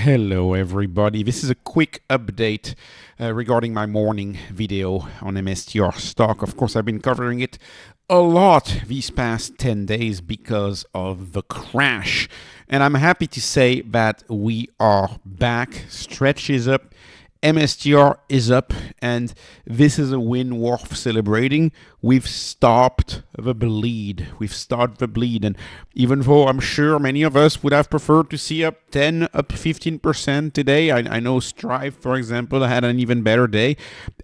Hello everybody, this is a quick update regarding my morning video on MSTR stock. Of course, I've been covering it a lot these past 10 days because of the crash. And I'm happy to say that we are back. Stretch is up, MSTR is up, and this is a win worth celebrating. We've stopped the bleed. And even though I'm sure many of us would have preferred to see up 10, up 15% today, I know Strive, for example, had an even better day.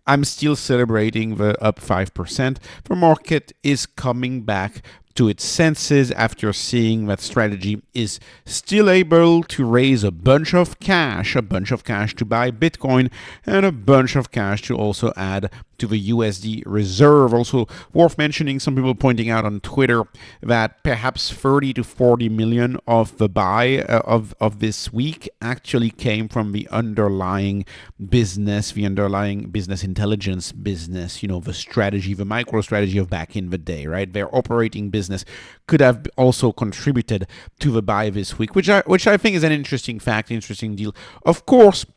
I'm still celebrating the up 5%. The market is coming back to its senses after seeing that strategy is still able to raise a bunch of cash to buy Bitcoin, and a bunch of cash to also add to the USD reserve. Also worth mentioning, some people pointing out on Twitter that perhaps 30 to 40 million of the buy of this week actually came from the underlying business, intelligence business, the strategy, the micro strategy of back in the day, right? Their operating business could have also contributed to the buy this week, which I think is an interesting fact, interesting deal. Of course,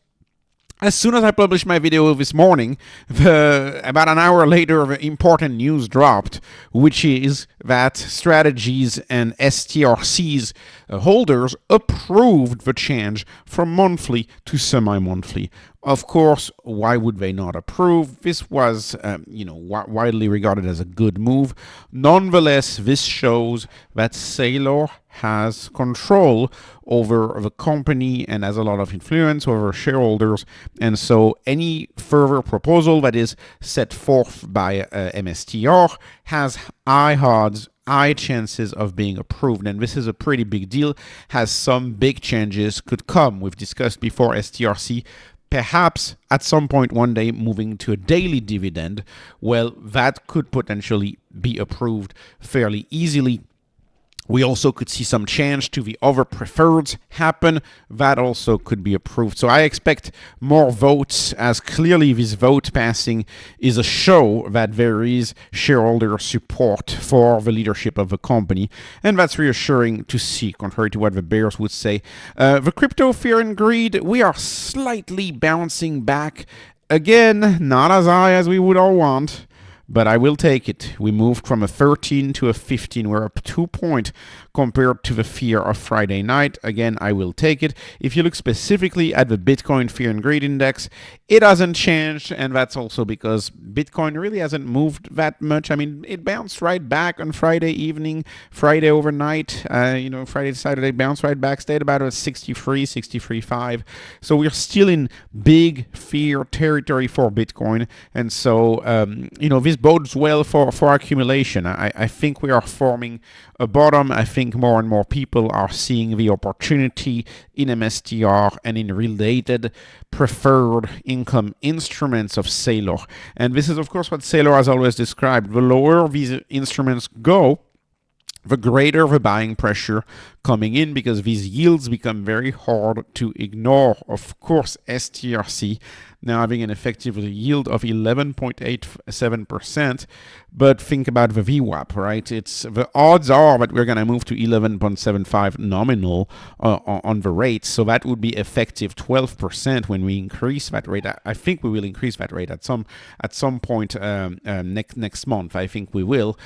as soon as I published my video this morning, about an hour later, the important news dropped, which is that strategies and STRC's holders approved the change from monthly to semi-monthly. Of course, why would they not approve? This was, widely regarded as a good move. Nonetheless, this shows that Saylor has control over the company and has a lot of influence over shareholders. And so any further proposal that is set forth by MSTR has high odds, high chances of being approved, and this is a pretty big deal, as some big changes could come. We've discussed before STRC perhaps at some point one day moving to a daily dividend. Well, that could potentially be approved fairly easily. We also could see some change to the other preferreds happen. That also could be approved. So I expect more votes, as clearly this vote passing is a show that there is shareholder support for the leadership of the company. And that's reassuring to see, contrary to what the bears would say. The crypto fear and greed, we are slightly bouncing back. Again, not as high as we would all want, but I will take it. We moved from a 13 to a 15. We're up 2 points compared to the fear of Friday night. Again, I will take it. If you look specifically at the Bitcoin Fear and Greed Index, it hasn't changed, and that's also because Bitcoin really hasn't moved that much. I mean, it bounced right back on Friday evening, Friday overnight. Friday to Saturday bounced right back, stayed about 63, 63.5. So we're still in big fear territory for Bitcoin, and so this bodes well for accumulation. I think we are forming a bottom. I think more and more people are seeing the opportunity in MSTR and in related preferred income instruments of Saylor. And this is, of course, what Saylor has always described. The lower these instruments go, the greater the buying pressure coming in, because these yields become very hard to ignore. Of course, STRC now having an effective yield of 11.87%, but think about the VWAP, right? The odds are that we're going to move to 11.75 nominal on the rate, so that would be effective 12% when we increase that rate. I think we will increase that rate at some point next month. I think we will.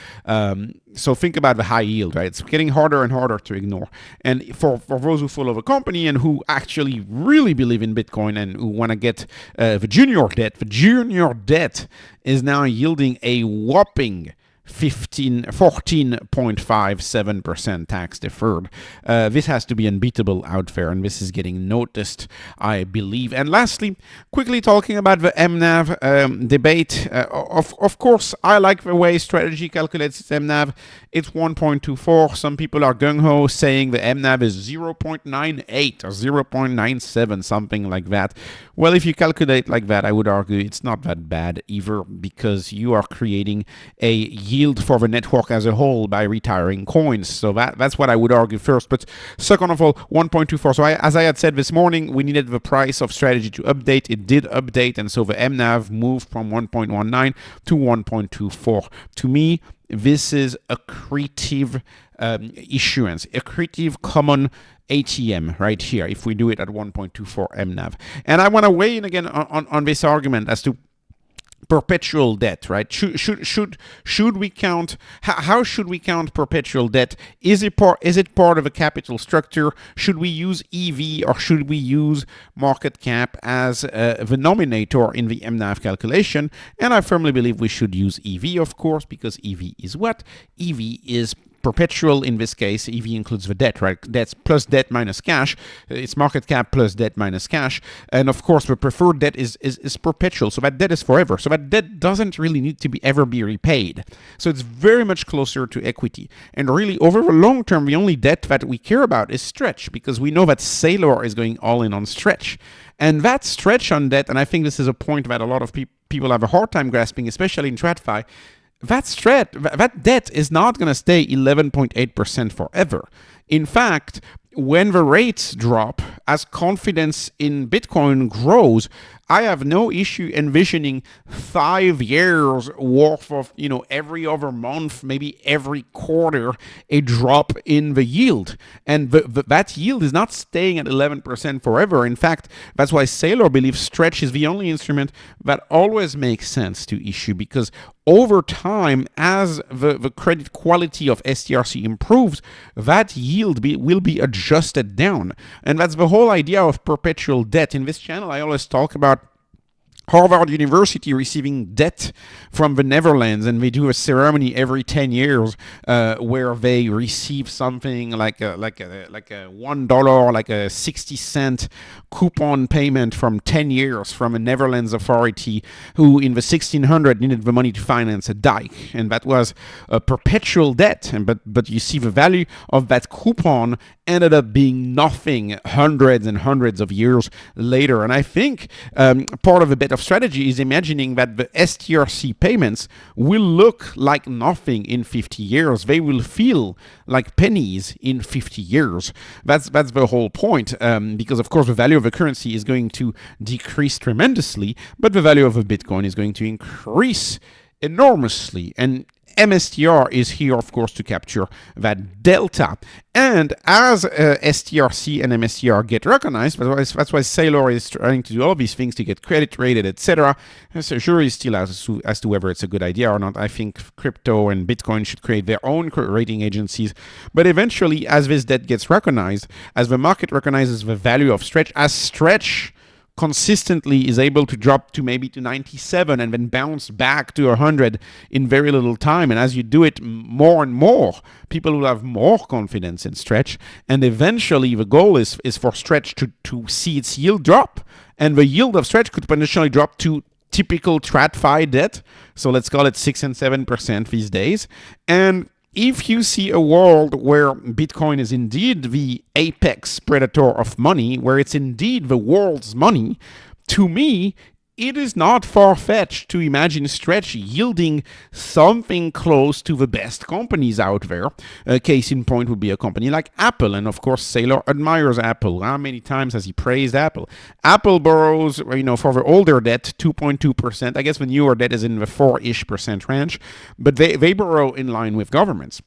So think about the high yield, right? It's getting harder and harder to ignore. And for those who follow the company and who actually really believe in Bitcoin and who want to get the junior debt is now yielding a whopping 14.57% tax deferred. This has to be unbeatable out there, and this is getting noticed, I believe. And lastly, quickly talking about the mNAV debate. Of course, I like the way strategy calculates its mNAV. It's 1.24. Some people are gung-ho saying the mNAV is 0.98 or 0.97, something like that. Well, if you calculate like that, I would argue it's not that bad either, because you are creating a yield yield for the network as a whole by retiring coins. So that's what I would argue first. But second of all, 1.24. So as I had said this morning, we needed the price of strategy to update. It did update, and so the mNAV moved from 1.19 to 1.24. To me, this is accretive issuance, accretive common ATM right here, if we do it at 1.24 mNAV. And I want to weigh in again on this argument as to perpetual debt, right? Should we count? How should we count perpetual debt? Is it part of a capital structure? Should we use EV or should we use market cap as the denominator in the mNAV calculation? And I firmly believe we should use EV, of course, because EV is what? EV is perpetual. In this case, EV includes the debt, right? That's plus debt minus cash. It's market cap plus debt minus cash. And of course, the preferred debt is perpetual. So that debt is forever. So that debt doesn't really need to ever be repaid. So it's very much closer to equity. And really, over the long term, the only debt that we care about is stretch, because we know that Sailor is going all in on stretch. And that stretch on debt, and I think this is a point that a lot of people have a hard time grasping, especially in TradFi, that debt is not going to stay 11.8% forever. In fact, when the rates drop, as confidence in Bitcoin grows, I have no issue envisioning 5 years worth of, every other month, maybe every quarter, a drop in the yield. And that yield is not staying at 11% forever. In fact, that's why Sailor believes stretch is the only instrument that always makes sense to issue, because over time, as the credit quality of STRC improves, that yield will be adjusted down. And that's the whole idea of perpetual debt. In this channel, I always talk about Harvard University receiving debt from the Netherlands, and they do a ceremony every 10 years where they receive something like a $1, like a 60-cent coupon payment from 10 years from a Netherlands authority who in the 1600 needed the money to finance a dike, and that was a perpetual debt. But you see the value of that coupon ended up being nothing hundreds and hundreds of years later. And I think part of a bit of strategy is imagining that the STRC payments will look like nothing in 50 years. They will feel like pennies in 50 years. That's the whole point, because of course the value of a currency is going to decrease tremendously, but the value of a Bitcoin is going to increase enormously. And MSTR is here, of course, to capture that delta. And as STRC and MSTR get recognized, that's why Sailor is trying to do all these things to get credit rated, etc. So jury is still as to whether it's a good idea or not. I think crypto and Bitcoin should create their own rating agencies. But eventually, as this debt gets recognized, as the market recognizes the value of stretch, as stretch consistently is able to drop to maybe to 97 and then bounce back to 100 in very little time. And as you do it more and more, people will have more confidence in stretch. And eventually the goal is for stretch to see its yield drop. And the yield of stretch could potentially drop to typical TradFi debt. So let's call it 6 and 7% these days. And if you see a world where Bitcoin is indeed the apex predator of money, where it's indeed the world's money, to me, it is not far-fetched to imagine stretch yielding something close to the best companies out there. A case in point would be a company like Apple, and of course Sailor admires Apple. How many times has he praised Apple? Apple borrows, for the older debt, 2.2%. I guess the newer debt is in the 4-ish% range, but they borrow in line with governments.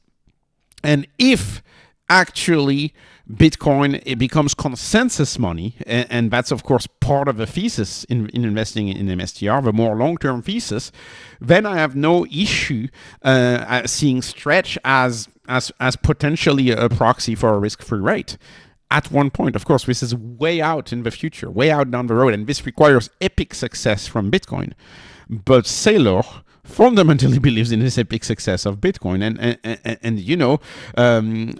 And if actually Bitcoin, it becomes consensus money, and that's of course part of the thesis in investing in MSTR, the more long-term thesis, then I have no issue seeing stretch as potentially a proxy for a risk-free rate. At one point, of course, this is way out in the future, way out down the road, and this requires epic success from Bitcoin. But Sailor fundamentally believes in this epic success of Bitcoin, and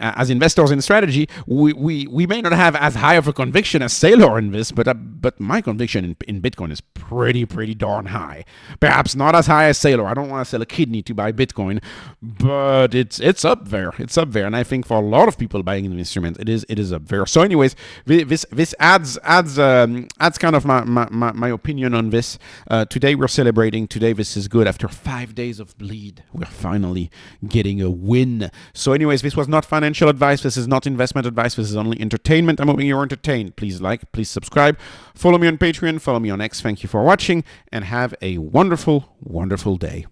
as investors in strategy, we may not have as high of a conviction as Sailor in this, but my conviction in Bitcoin is pretty darn high. Perhaps not as high as Sailor. I don't want to sell a kidney to buy Bitcoin, but it's up there. It's up there, and I think for a lot of people buying the instrument, it is up there. So, anyways, this adds kind of my opinion on this. Today we're celebrating. Today this is good after 5 days of bleed, we're finally getting a win. So anyways, this was not financial advice. This is not investment advice. This is only entertainment. I'm hoping you're entertained. Please like, please subscribe. Follow me on Patreon. Follow me on X. Thank you for watching and have a wonderful, wonderful day.